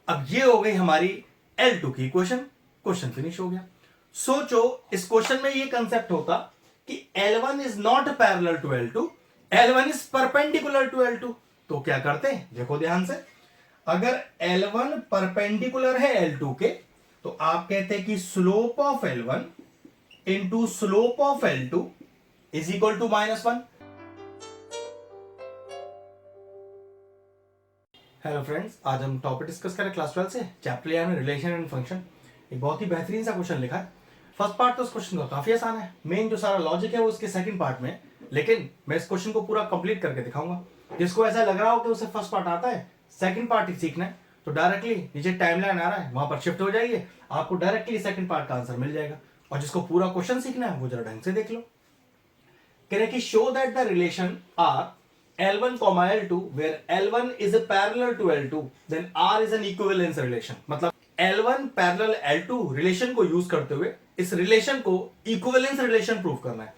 अब ये हो गई हमारी L2 की क्वेश्चन फिनिश हो गया। सोचो इस क्वेश्चन में ये कंसेप्ट होता कि L1 is not parallel to L2, L1 is perpendicular to L2। तो क्या करते हैं, देखो ध्यान से, अगर L1 परपेंडिकुलर है L2 के तो आप कहते हैं कि slope of L1 into slope of L2 is equal to -1। Hello friends, आज हम टॉपिक डिस्कस करें क्लास 12 से चैप्टर 11 में रिलेशन एंड फंक्शन। एक बहुत ही बेहतरीन सा क्वेश्चन लिखा है। फर्स्ट पार्ट तो इस क्वेश्चन का काफी आसान है, मेन जो सारा लॉजिक है वो इसके सेकंड पार्ट में, लेकिन मैं इस क्वेश्चन को पूरा कंप्लीट करके दिखाऊंगा। जिसको ऐसा लग रहा हो कि उसे फर्स्ट पार्ट आता है, सेकंड पार्ट ही सीखना है, तो डायरेक्टली नीचे टाइमलाइन आ रहा है वहां पर शिफ्ट हो जाइए, आपको डायरेक्टली सेकंड पार्ट का आंसर मिल जाएगा। और जिसको पूरा क्वेश्चन सीखना है वो जरा ढंग से देख लो। कह रहे कि show that the relation R L1, L2 where L1 is a parallel to L2 then R is an equivalence relation। मतलब L1 पैरेलल L2 रिलेशन को यूज करते हुए इस रिलेशन को इक्विवेलेंस रिलेशन प्रूव करना है।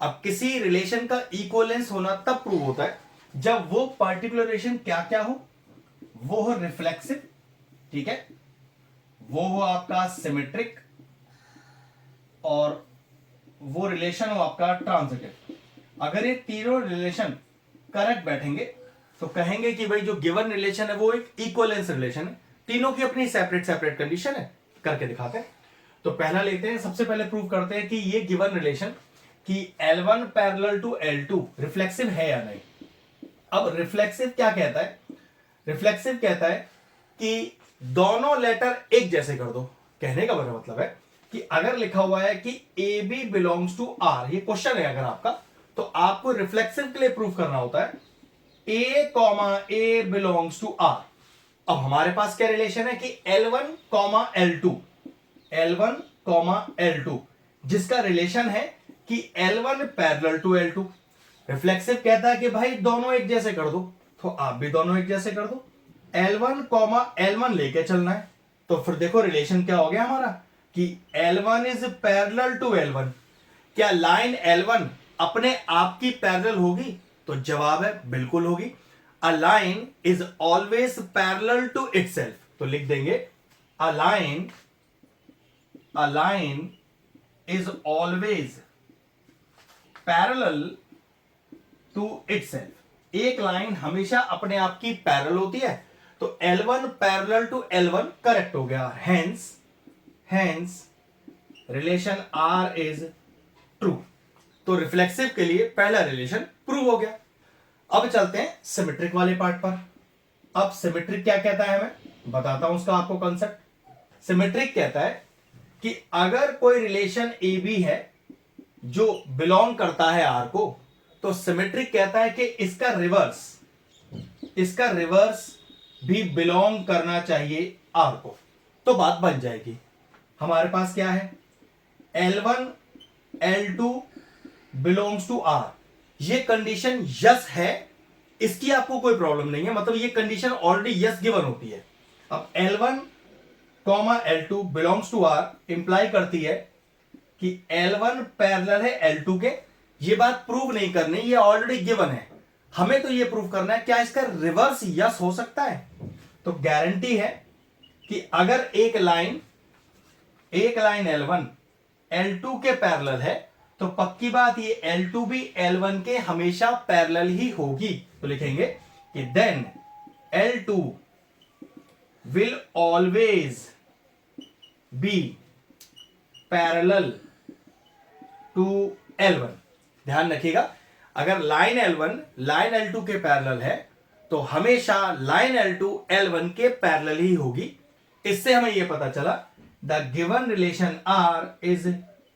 अब किसी रिलेशन का इक्विवेलेंस होना तब प्रूव होता है जब वो पर्टिकुलर रिलेशन क्या क्या हो, वो हो रिफ्लेक्सिव, ठीक है, वो हो आपका सिमेट्रिक, और वो रिलेशन हो आपका ट्रांजिटिव। अगर ये तीनों रिलेशन करेक्ट बैठेंगे तो कहेंगे कि भाई जो गिवन रिलेशन है वो एक इक्विवेलेंस रिलेशन है। तीनों की अपनी सेपरेट सेपरेट कंडीशन है, करके दिखाते हैं। तो पहला लेते हैं, सबसे पहले प्रूव करते हैं कि ये गिवन रिलेशन कि L1 parallel to L2 reflexive है या नहीं। अब रिफ्लेक्सिव क्या कहता है, रिफ्लेक्सिव कहता है कि दोनों लेटर एक जैसे कर दो। कहने का मेरा मतलब है कि अगर लिखा हुआ है कि A B belongs to R, ये क्वेश्चन है अगर आपका, तो आपको रिफ्लेक्सिव के लिए प्रूफ करना होता है a comma a belongs to R. अब हमारे पास क्या रिलेशन है कि L1 comma L2, L1 comma L2, जिसका रिलेशन है कि L1 parallel to L2। Reflexive कहता है कि भाई दोनों एक जैसे कर दो, तो आप भी दोनों एक जैसे कर दो, L1 कॉमा L1 लेके चलना है। तो फिर देखो रिलेशन क्या हो गया हमारा कि L1 is parallel to L1। क्या लाइन L1 अपने आप की पैरेलल होगी? तो जवाब है बिल्कुल होगी। A line is always parallel to itself. तो लिख देंगे a line is always parallel to itself. एक लाइन हमेशा अपने आप की पैरेलल होती है, तो L1 parallel to L1 correct हो गया। Hence relation R is true. तो रिफ्लेक्सिव के लिए पहला रिलेशन प्रूव हो गया। अब चलते हैं सिमेट्रिक वाले पार्ट पर। अब सिमेट्रिक क्या कहता है, मैं बताता हूं उसका आपको कंसेप्ट। सिमेट्रिक कहता है कि अगर कोई रिलेशन ए बी है जो बिलोंग करता है आर को, तो सिमेट्रिक कहता है कि इसका रिवर्स भी बिलोंग करना चाहिए आर को। तो बात बन जाएगी। हमारे पास क्या है, L1 L2 belongs to R, ये कंडीशन यस है, इसकी आपको कोई प्रॉब्लम नहीं है, मतलब ये कंडीशन ऑलरेडी यस गिवन होती है। अब L1 comma L2 belongs to R imply करती है कि L1 पैरेलल है L2 के। ये बात प्रूव नहीं करनी, ये ऑलरेडी गिवन है, हमें तो ये प्रूव करना है क्या इसका रिवर्स यस हो सकता है। तो गारंटी है कि अगर एक लाइन L1 L2 के पैरेलल है तो पक्की बात ये L2 भी L1 के हमेशा पैरेलल ही होगी। तो लिखेंगे कि then L2 will always be parallel to L1। ध्यान रखिएगा, अगर लाइन L1 लाइन L2 के पैरेलल है तो हमेशा लाइन L2 L1 के पैरेलल ही होगी। इससे हमें यह पता चला the given relation R is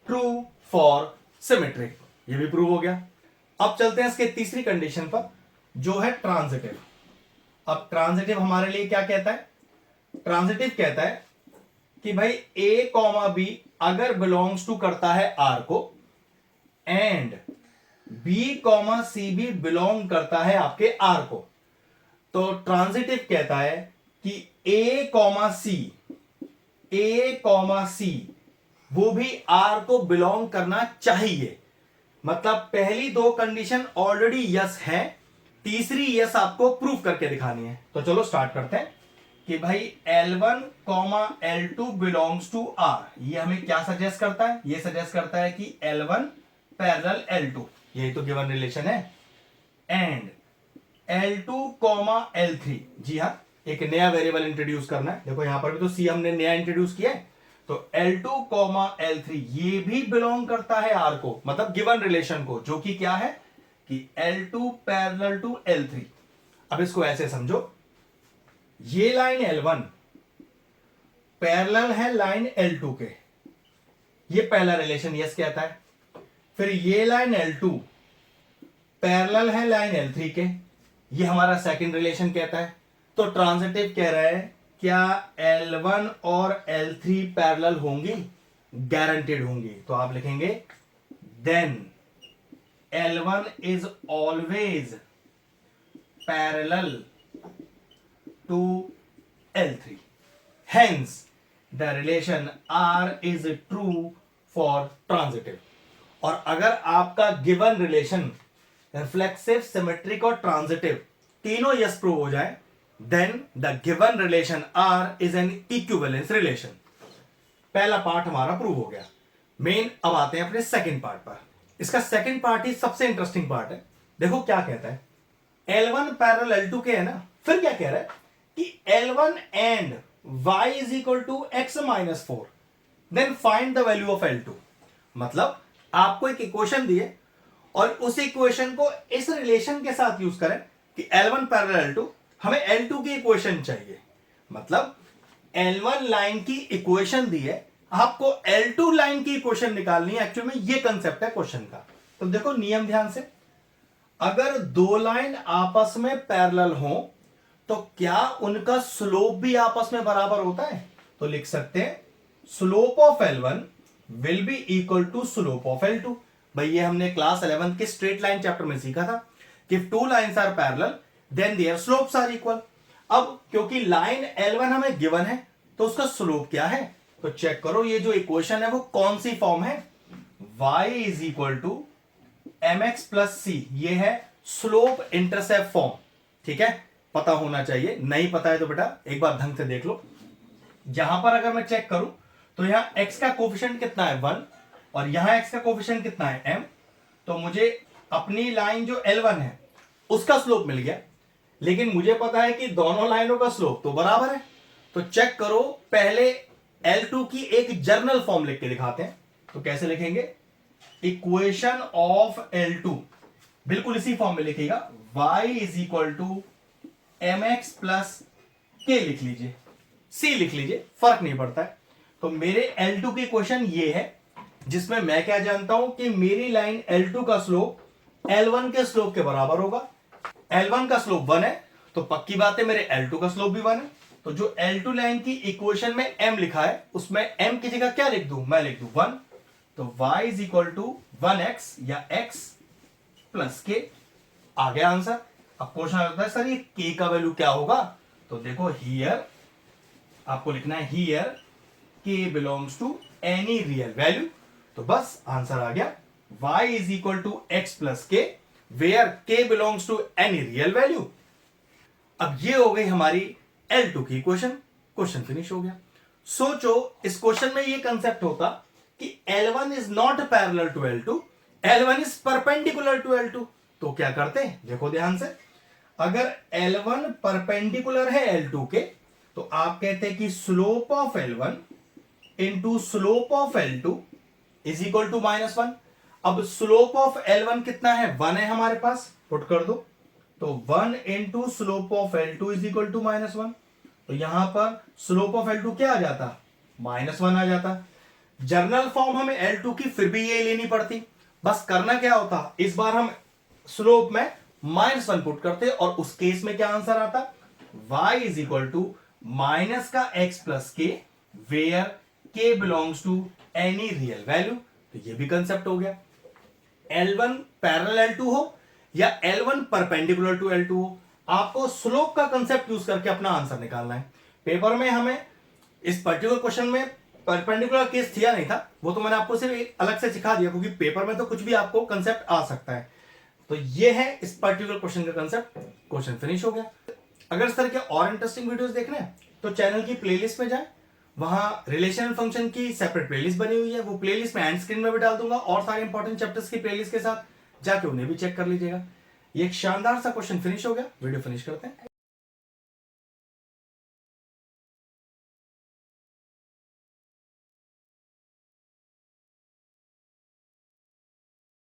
true for symmetric. ये भी प्रूव हो गया। अब चलते हैं इसके तीसरी कंडीशन पर, जो है ट्रांजिटिव। अब ट्रांजिटिव हमारे लिए क्या कहता है, ट्रांजिटिव कहता है कि भाई A कॉमा B अगर बिलोंग्स टू करता है R को एंड B कॉमा C भी बिलोंग करता है आपके R को, तो ट्रांजिटिव कहता है कि A कॉमा C वो भी R को बिलोंग करना चाहिए। मतलब पहली दो कंडीशन ऑलरेडी यस है, तीसरी यस आपको प्रूफ करके दिखानी है। तो चलो स्टार्ट करते हैं। कि भाई L1 comma L2 belongs to R, ये हमें क्या सजेस्ट करता है? ये सजेस्ट करता है कि L1 पैरेलल L2, यही तो गिवन रिलेशन है। एंड L2 कॉमा L3, जी हाँ, एक नया वेरिएबल इंट्रोड्यूस करना है। देखो यहां पर भी तो C हमने नया इंट्रोड्यूस किया है, तो L2 कॉमा L3 ये भी बिलोंग करता है R को, मतलब गिवन रिलेशन को, जो कि क्या है कि L2 पैरेलल टू L3। अब इसको ऐसे समझो, ये लाइन L1 पैरेलल है लाइन L2 के, ये पहला रिलेशन यस कहता है। फिर ये लाइन L2 पैरेलल है लाइन L3 के, ये हमारा सेकंड रिलेशन कहता है। तो ट्रांजिटिव कह रहा है क्या L1 और L3 पैरेलल होंगी? गारंटेड होंगी। तो आप लिखेंगे then L1 is always parallel to L3, hence the relation R is true for transitive। और अगर आपका गिवन रिलेशन रिफ्लेक्सिव, सिमेट्रिक और ट्रांजिटिव तीनों यस प्रूव हो जाए, then the given relation R is an equivalence relation. पहला part हमारा prove हो गया। मेन अब आते हैं अपने सेकंड पार्ट पर। इसका सेकंड पार्ट ही सबसे इंटरेस्टिंग पार्ट है। देखो क्या कहता है, L1 पैरेलल L2 के है ना, फिर क्या कह रहा है कि L1 and y is equal to x minus 4, then find the value of L2। मतलब आपको एक इक्वेशन दिए और उस इक्वेशन को इस रिलेशन के साथ यूज करें कि L1 पैरेलल L2, हमें L2 की इक्वेशन चाहिए। मतलब L1 लाइन की इक्वेशन दी है, आपको L2 लाइन की इक्वेशन निकालनी है। एक्चुअली में ये कंसेप्ट है क्वेश्चन का। तो देखो नियम ध्यान से, अगर दो लाइन आपस में पैरेलल हो तो क्या उनका स्लोप भी आपस में बराबर होता है? तो लिख सकते हैं slope of L1 will be equal to slope of L2। भाई ये हमने क्लास 11 के स्ट्रेट लाइन चैप्टर में सीखा था कि if two lines are parallel then their slopes are equal. अब क्योंकि लाइन L1 हमें गिवन है तो उसका स्लोप क्या है? तो चेक करो ये जो इक्वेशन है वो कौन सी फॉर्म है, y is equal to mx plus c, ये है स्लोप इंटरसेप्ट फॉर्म। ठीक है, पता होना चाहिए, नहीं पता है तो बेटा एक बार ढंग से देख लो। जहां पर अगर मैं चेक करूं तो यहां x का कोफिशिएंट कितना है 1 और यहां x का कोफिशिएंट कितना है m, तो मुझे अपनी लाइन जो L1 है उसका स्लोप मिल गया, लेकिन मुझे पता है कि दोनों लाइनों का स्लोप तो बराबर है। तो चेक करो, पहले L2 की एक जर्नल फॉर्म लिख के दिखाते हैं। तो कैसे लिखेंगे, इक्वेशन ऑफ L2 बिल्कुल इसी फॉर्म में लिखेगा, y is equal to mx plus k लिख लीजिए, c लिख लीजिए, फर्क नहीं पड़ता है। तो मेरे L2 की इक्वेशन ये है, जिसमें मैं क्या जानता हूं कि मेरी लाइन L2 का स्लोप L1 के स्लोप के बराबर होगा। L1 का स्लोप 1 है तो पक्की बात है मेरे L2 का स्लोप भी 1 है। तो जो L2 लाइन की इक्वेशन में m लिखा है उसमें m की जगह क्या लिख दूं, मैं लिख दूं 1। तो y is equal to 1x या x प्लस k, आ गया आंसर। अब क्वेश्चन आता है सर ये k का वैल्यू क्या होगा? तो देखो हियर आपको लिखना है here k belongs to any real value, तो बस आंसर आ गया y is equal to x plus k where k belongs to any real value. अब ये हो गई हमारी L2 की इक्वेशन, क्वेश्चन फिनिश हो गया। सोचो इस क्वेश्चन में ये कंसेप्ट होता कि L1 is not parallel to L2, L1 is perpendicular to L2, तो क्या करते हैं देखो ध्यान से, अगर L1 परपेंडिकुलर है L2 के तो आप कहते हैं कि slope of L1 into slope of L2 is equal to -1। अब स्लोप ऑफ L1 कितना है, 1 है हमारे पास, पुट कर दो, तो 1 into slope of L2 is equal to -1। तो यहां पर स्लोप ऑफ L2 क्या आ जाता, -1 आ जाता। जर्नल फॉर्म हमें L2 की फिर भी ये लेनी पड़ती, बस करना क्या होता, इस बार हम स्लोप में -1 पुट करते और उस केस में क्या आंसर आता, y is equal to minus का x plus k where k belongs to any real value. तो ये भी कंसेप्ट हो गया। L1 पैरेलल L2 हो या L1 परपेंडिकुलर टू L2 हो, आपको स्लोप का कंसेप्ट यूज करके अपना आंसर निकालना है। पेपर में हमें इस पर्टिकुलर क्वेश्चन में परपेंडिकुलर केस थिया नहीं था, वो तो मैंने आपको सिर्फ अलग से सिखा दिया, क्योंकि पेपर में तो कुछ भी आपको कंसेप्ट आ सकता है। तो ये है इस पर्टिकुलर क्वेश्चन का कंसेप्ट, क्वेश्चन फिनिश हो गया। अगर इस तरह के और इंटरेस्टिंग वीडियोस देखने हैं तो चैनल की प्लेलिस्ट में जाए, वहां रिलेशनल फंक्शन की सेपरेट प्लेलिस्ट बनी हुई है, वो प्लेलिस्ट में एंड स्क्रीन में भी डाल दूंगा और सारे इंपॉर्टेंट चैप्टर्स की प्लेलिस्ट के साथ, जाके उन्हें भी चेक कर लीजिएगा। ये एक शानदार सा क्वेश्चन फिनिश हो गया, वीडियो फिनिश करते हैं।